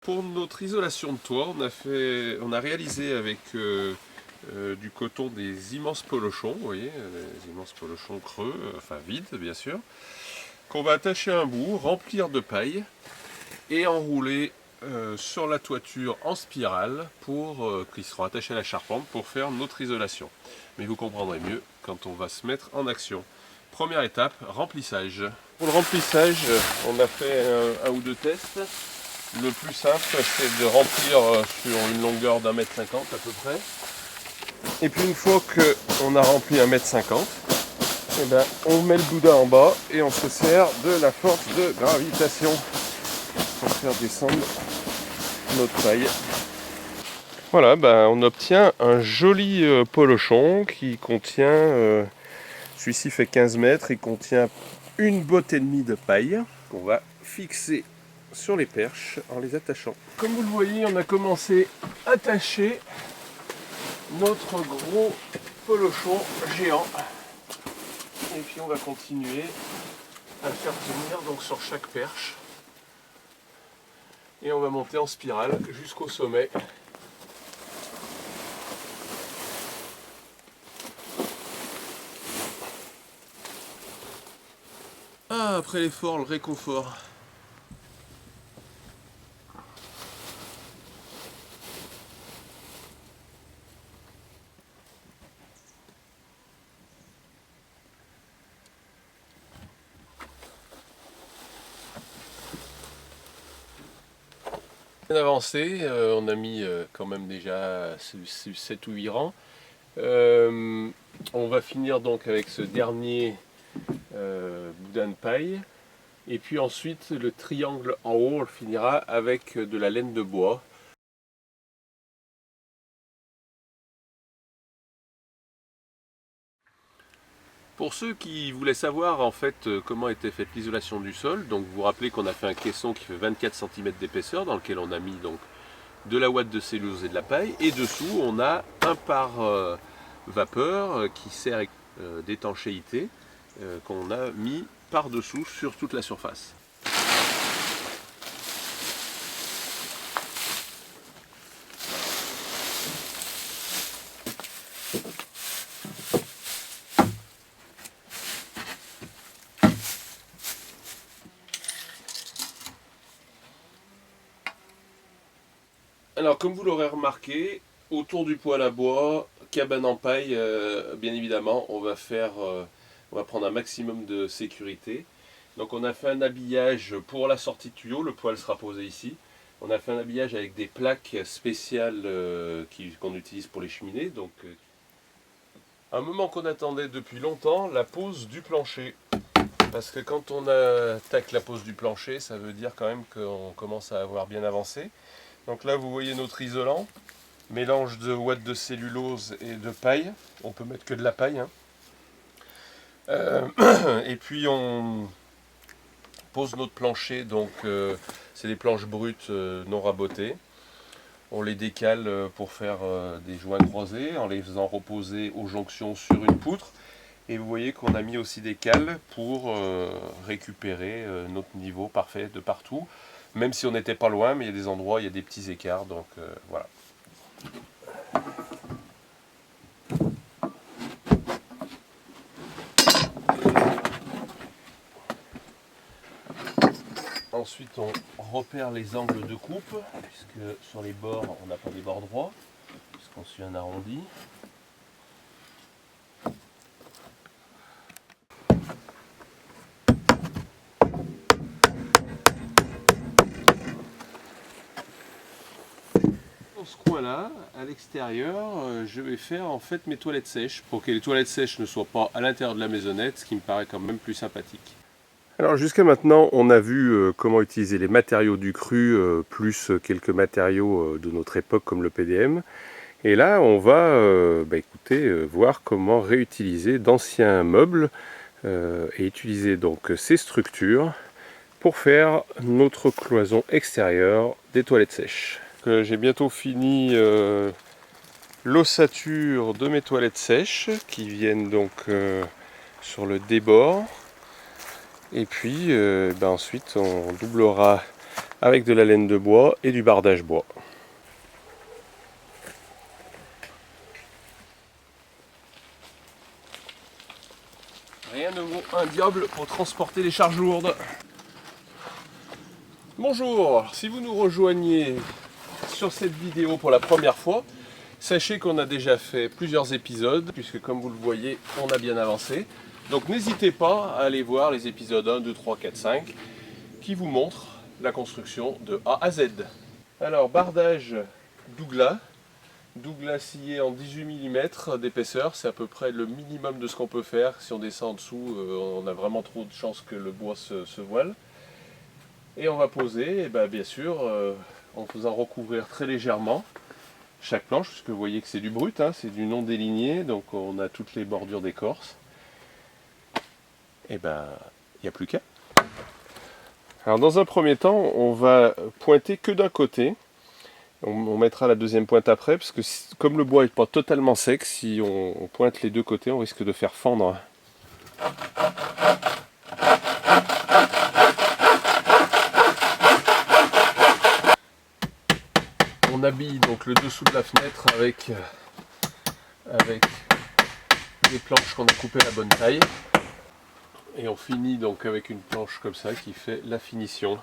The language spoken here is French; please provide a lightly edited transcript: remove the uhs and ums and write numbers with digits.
Pour notre isolation de toit, on a réalisé avec du coton des immenses polochons, vous voyez, des immenses polochons creux, enfin vides bien sûr, qu'on va attacher à un bout, remplir de paille et enrouler sur la toiture en spirale qui seront attachés à la charpente pour faire notre isolation. Mais vous comprendrez mieux quand on va se mettre en action. Première étape, remplissage. Pour le remplissage, on a fait un ou deux tests. Le plus simple, c'est de remplir sur une longueur d'1,50 m à peu près. Et puis une fois qu'on a rempli 1,50 m, eh ben, on met le boudin en bas et on se sert de la force de gravitation pour faire descendre notre paille. Voilà, ben, on obtient un joli polochon qui contient, celui-ci fait 15 mètres, il contient une botte et demie de paille qu'on va fixer sur les perches en les attachant. Comme vous le voyez, on a commencé à attacher notre gros polochon géant. Et puis on va continuer à le faire tenir donc sur chaque perche. Et on va monter en spirale jusqu'au sommet. Ah, après l'effort, le réconfort. Avancé, on a mis quand même déjà 7 ou 8 rangs. On va finir donc avec ce dernier boudin de paille. Et puis ensuite, le triangle en haut, on le finira avec de la laine de bois. Pour ceux qui voulaient savoir en fait comment était faite l'isolation du sol, donc vous vous rappelez qu'on a fait un caisson qui fait 24 cm d'épaisseur dans lequel on a mis donc de la ouate de cellulose et de la paille, et dessous on a un pare vapeur qui sert d'étanchéité qu'on a mis par dessous sur toute la surface. Alors comme vous l'aurez remarqué, autour du poêle à bois, cabane en paille, bien évidemment, on va prendre un maximum de sécurité. Donc on a fait un habillage pour la sortie de tuyau, le poêle sera posé ici. On a fait un habillage avec des plaques spéciales qu'on utilise pour les cheminées. Donc, un moment qu'on attendait depuis longtemps, la pose du plancher. Parce que quand on attaque la pose du plancher, ça veut dire quand même qu'on commence à avoir bien avancé. Donc là vous voyez notre isolant, mélange de ouate de cellulose et de paille. On peut mettre que de la paille. Et puis on pose notre plancher, donc c'est des planches brutes non rabotées. On les décale pour faire des joints croisés en les faisant reposer aux jonctions sur une poutre. Et vous voyez qu'on a mis aussi des cales pour récupérer notre niveau parfait de partout. Même si on n'était pas loin, mais il y a des endroits, il y a des petits écarts, donc voilà. Ensuite, on repère les angles de coupe, puisque sur les bords, on n'a pas des bords droits, puisqu'on suit un arrondi. Dans ce coin-là, à l'extérieur, je vais faire en fait mes toilettes sèches, pour que les toilettes sèches ne soient pas à l'intérieur de la maisonnette, ce qui me paraît quand même plus sympathique. Alors jusqu'à maintenant, on a vu comment utiliser les matériaux du cru, plus quelques matériaux de notre époque comme le PDM. Et là, on va voir comment réutiliser d'anciens meubles et utiliser donc ces structures pour faire notre cloison extérieure des toilettes sèches. J'ai bientôt fini l'ossature de mes toilettes sèches qui viennent donc sur le débord. Et puis ensuite on doublera avec de la laine de bois et du bardage bois. Rien ne vaut un diable pour transporter les charges lourdes. Bonjour, si vous nous rejoignez sur cette vidéo pour la première fois, sachez qu'on a déjà fait plusieurs épisodes, puisque comme vous le voyez, on a bien avancé. Donc n'hésitez pas à aller voir les épisodes 1, 2, 3, 4, 5, qui vous montrent la construction de A à Z. Alors, bardage Douglas. Douglas scié en 18 mm d'épaisseur, c'est à peu près le minimum de ce qu'on peut faire. Si on descend en dessous, on a vraiment trop de chances que le bois se voile. Et on va poser, et bien sûr, en faisant recouvrir très légèrement chaque planche, puisque vous voyez que c'est du brut, hein, c'est du non déligné, donc on a toutes les bordures d'écorce. Et il n'y a plus qu'à. Alors dans un premier temps, on va pointer que d'un côté. On mettra la deuxième pointe après, parce que comme le bois n'est pas totalement sec, si on pointe les deux côtés, on risque de faire fendre. On habille donc le dessous de la fenêtre avec les planches qu'on a coupées à la bonne taille. Et on finit donc avec une planche comme ça qui fait la finition.